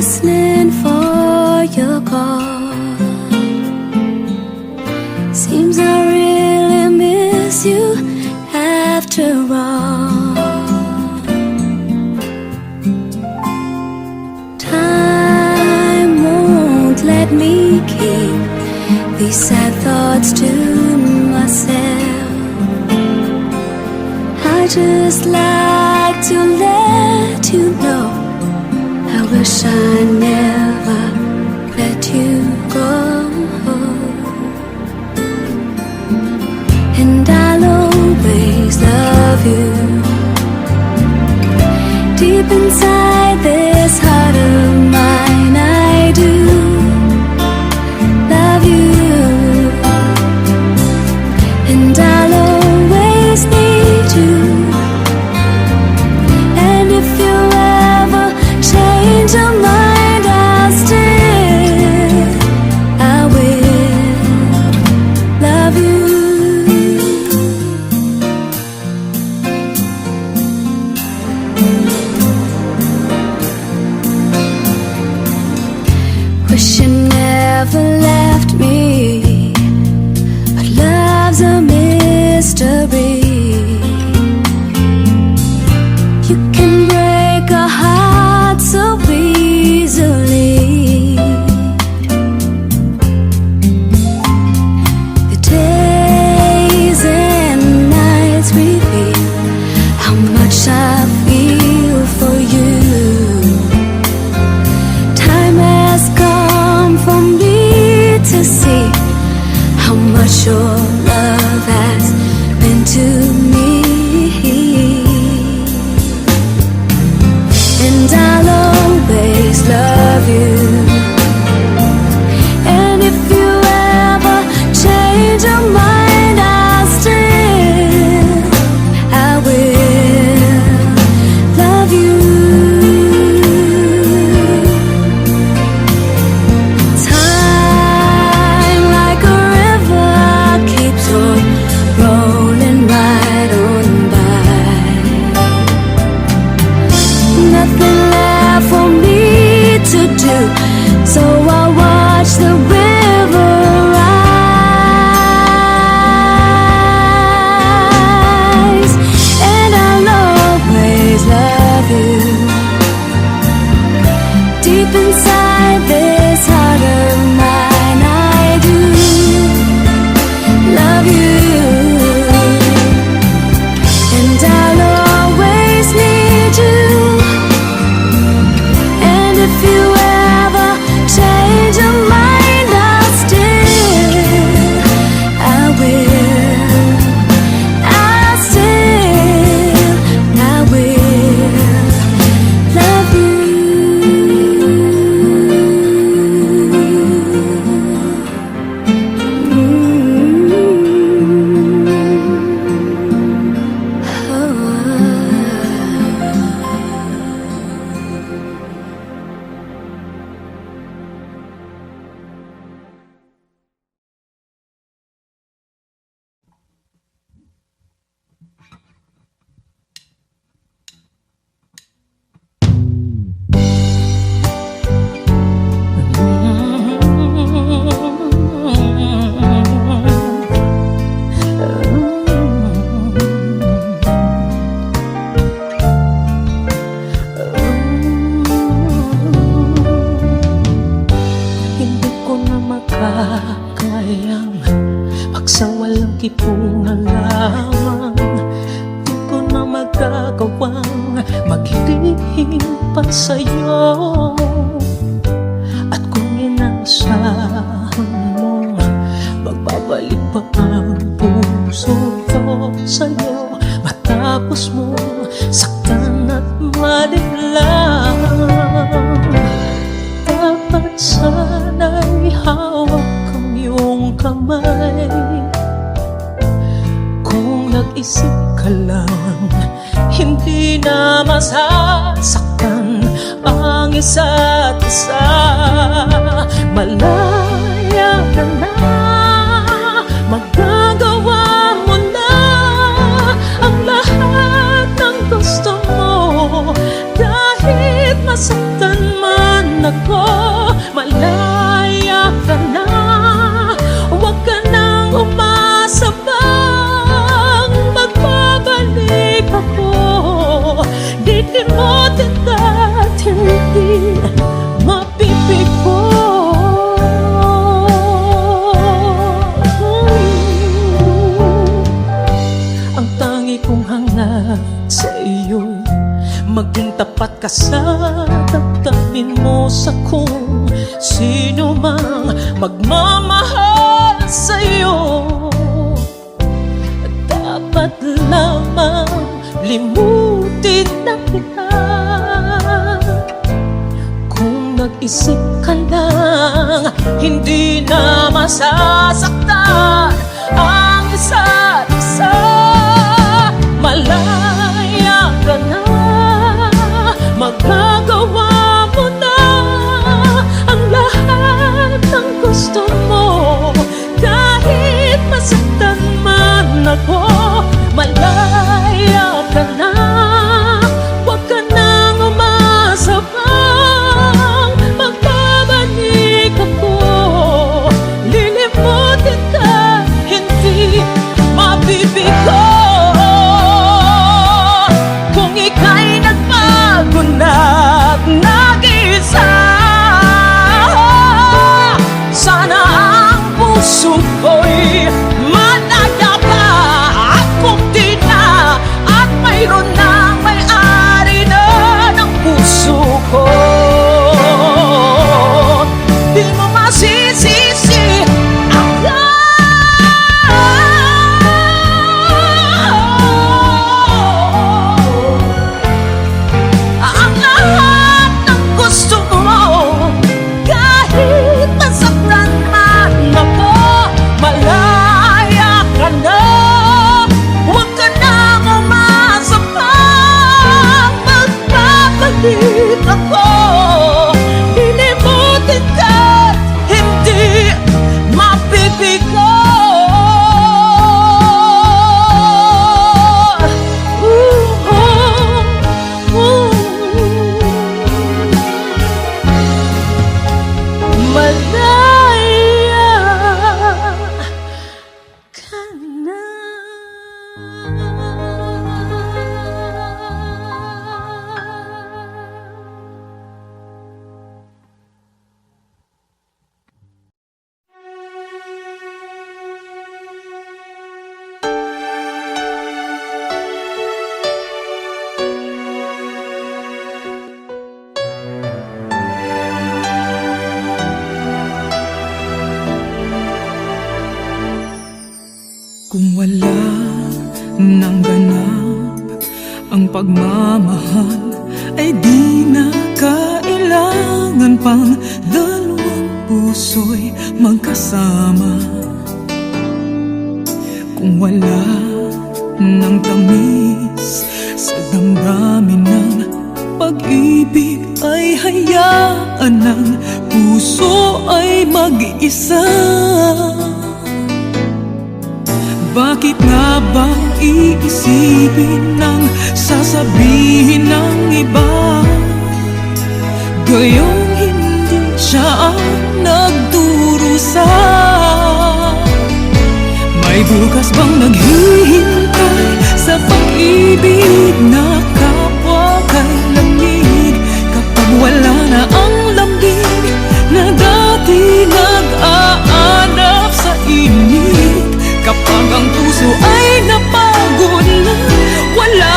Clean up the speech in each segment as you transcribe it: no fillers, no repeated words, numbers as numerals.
listening for your call. Seems I really miss you after all. Time won't let me keep these sad thoughts to myself. I just like to let you know I wish I never let you go. And I'll always love you. Deep inside this heart of mine, I do love you. And I'll always need you. And if you ever change your mind, I'll still, I will love you. Wish you never left me, but love's a mystery. You can break a heart so easily. The days and nights reveal how much I feel for you. Time has come for me to see how much your love has meant to me. And I'll always love you. And if you ever change your mind, I'll still, I will love you. Time like a river keeps on rolling right on by. Nothing left for me to do, so I watch the river rise. And I'll always love you. Deep inside this heart of mine, I do love you. And I'll always need you. And if you ever change your mind, I'll still, I will, I'll still, I will love you. Hindi ko na makakayang magsawalang kipong na lamang. Hindi ko na magagawang maglihim pa sa'yo. At kung inaasahan mo magbabalik pa ang puso ko sa'yo, matapos mo saktan at malinlang, dapat sana'y hawak ang iyong kamay. Kung nag-isip ka lang, hindi na masasaktan ang isa't isa. Malaya ka na, magagawa mo na ang lahat ng gusto mo. Kahit masaktan man ako, Tunay kong hangad sa iyo'y maging tapat ka sa damdamin mo sa kung sino mang magmamahal sa'yo. Dapat lamang limutin na kita. Kung nag-isip ka lang, hindi na masasaktan ang isa't isa. Malaya ka na, magagawa mo na ang lahat ng gusto mo. Kahit masaktan man ako, malaya ka na. Huwag ka nang umasa pang magbabalik ako. Lilimutin ka, hindi mabibigo. Kung ika'y nagbago na't nag-isa, sana ang puso ko'y malaya pa at kunti na, at mayroon ng may-ari na ng puso ko. Di mo masisisi ang lahat ng gusto mo. Kahit masaktan man ako, malaya ka na. Huwag ka nang umasa pang magbabalik ako. Lilimutin ka't hindi mabibigo. Malaya ka na. Kung wala nang ganap ang pagmamahal, ay di na kailangan pang dalawang puso'y magkasama. Kung wala nang tamis sa damdamin ng pag-ibig, ay hayaan ng puso ay mag-isa. Bakit nga ba iisipin ng sasabihin ng iba, gayong hindi siya ang nagdurusa? May bukas bang naghihintay sa pag-ibig na kapwa kay lamig? Kapag wala na ang lambing na dati nag-aanap sa init, kapag ang puso ay napagod na, wala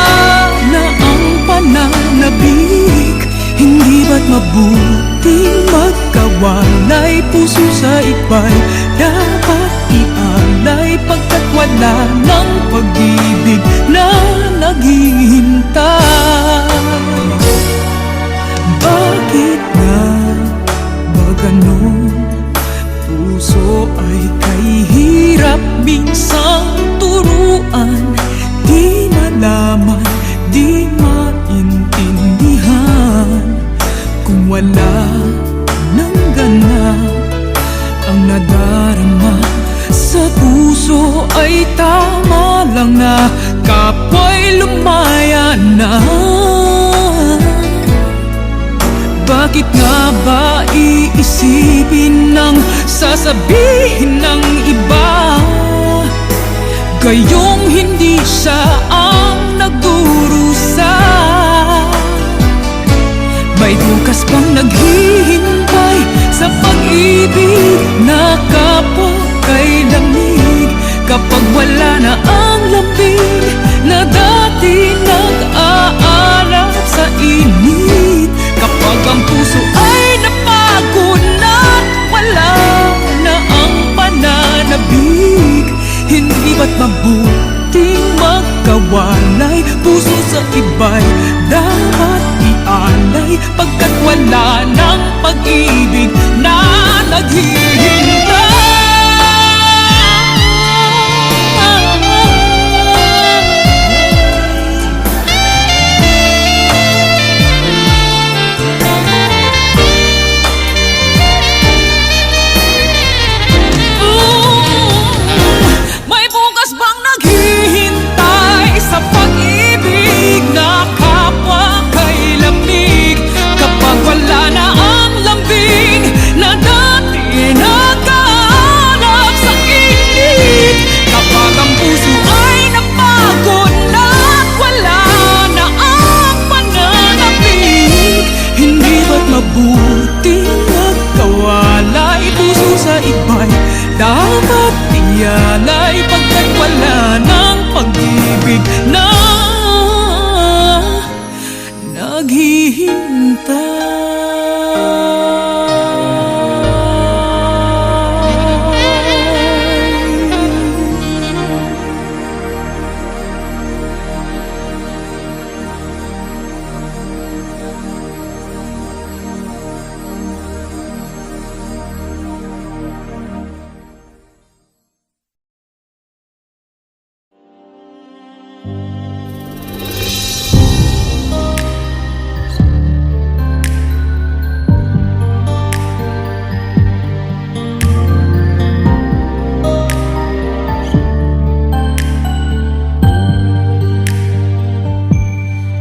na ang pananabik, hindi ba't mabuting magkawalay? Puso sa iba'y dapat ialay, pagkat wala ng pag-ibig na naghihintay. Bakit nga ba ganon? Puso ay kay hirap minsang turuan, di malaman, di maintindihan. Kung wala nang ganap ang nadarama sa puso, ay tama lang na kapwa'y lumaya na. Bakit nga ba iisipin ng sasabihin ng iba, gayong hindi siya ang nagdurusa? May bukas pang naghihintay sa pag-ibig na kapwa kay lamig, kapag wala na ang lambing na mabuting magkawalay. Puso sa iba'y dapat ialay, pagkat wala ng pag-ibig na naghihintay. May bukas bang naghihintay sa pag-ibig na kapwa kay lamig? Kapag wala na ang lambing na dati nagkahanap sa init, kapag ang puso ay napagod na at wala na ang pananabik, hindi ba't mabuting magkawalay? Puso sa iba'y dapat ialay, pagkat wala ng pag-ibig na naghihintay.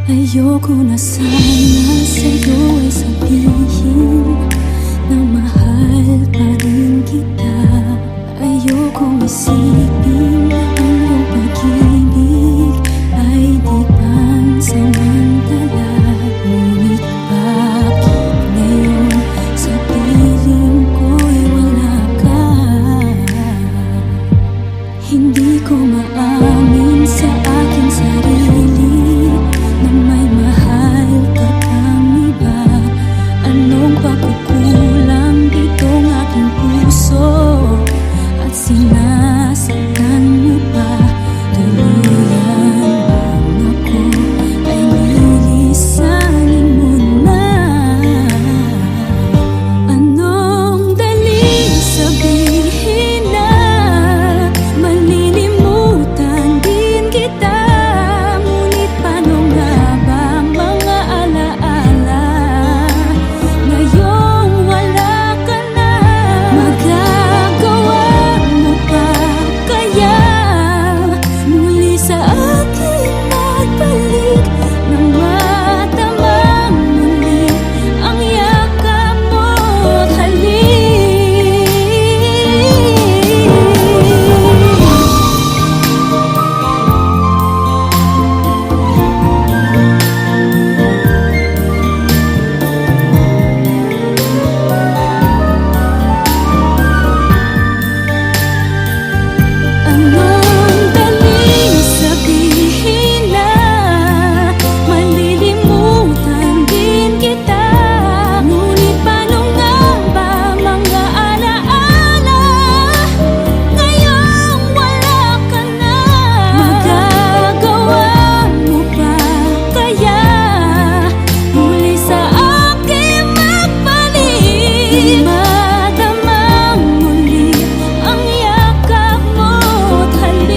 Ayoko na sana sa'yo ay sabihin na mahal pa rin kita. Ayokong isipin ang iyong pag-ibig ay di pansamantala. Ngunit bakit ngayon sa piling ko'y wala ka? Hindi ko maamin sa aking sarili na may mahal ka pang iba. Anong pagkukulang ditong aking puso at sinasaktan mo pa? Tuluyan bang ako ay nilisanin mo na? Anong daling sabihin na malilimutan din kita? Ngunit paano nga ba mga alaala ngayong wala ka na? Magagawa mo pa kaya muli sa akin magbalik nang matamang muli ang yakap mo't halik? Anong daling sabihin na malilimutan din kita? Ngunit paano nga ba mga alaala ngayong wala ka na? Magagawa mo pa kaya muli sa akin magbalik? Madamang muli ang yakap mo't halik.